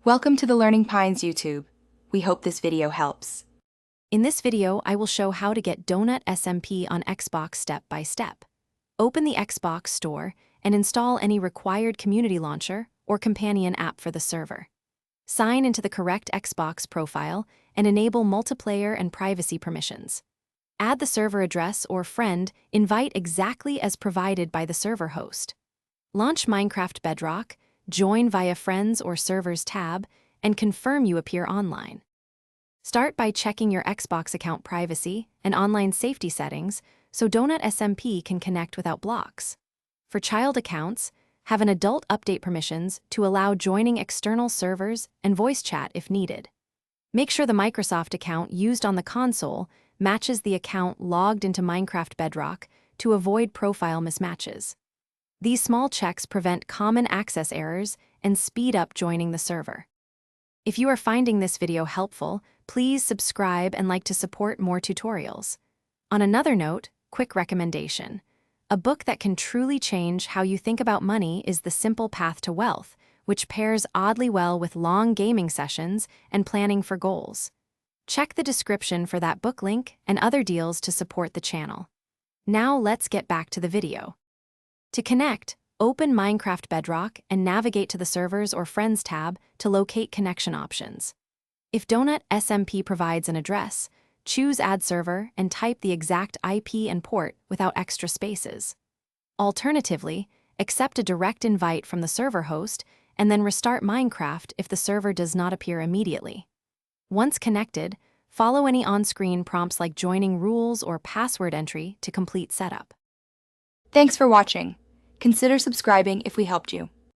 Welcome to the Learning Pines YouTube. We hope this video helps. In this video, I will show how to get Donut SMP on Xbox step by step. Open the Xbox store and install any required community launcher or companion app for the server. Sign into the correct Xbox profile and enable multiplayer and privacy permissions. Add the server address or friend invite exactly as provided by the server host. Launch Minecraft Bedrock, join via Friends or Servers tab, and confirm you appear online. Start by checking your Xbox account privacy and online safety settings so Donut SMP can connect without blocks. For child accounts, have an adult update permissions to allow joining external servers and voice chat if needed. Make sure the Microsoft account used on the console matches the account logged into Minecraft Bedrock to avoid profile mismatches. These small checks prevent common access errors and speed up joining the server. If you are finding this video helpful, please subscribe and like to support more tutorials. On another note, quick recommendation. A book that can truly change how you think about money is The Simple Path to Wealth, which pairs oddly well with long gaming sessions and planning for goals. Check the description for that book link and other deals to support the channel. Now let's get back to the video. To connect, open Minecraft Bedrock and navigate to the Servers or Friends tab to locate connection options. If Donut SMP provides an address, choose Add Server and type the exact IP and port without extra spaces. Alternatively, accept a direct invite from the server host and then restart Minecraft if the server does not appear immediately. Once connected, follow any on-screen prompts like joining rules or password entry to complete setup. Thanks for watching. Consider subscribing if we helped you.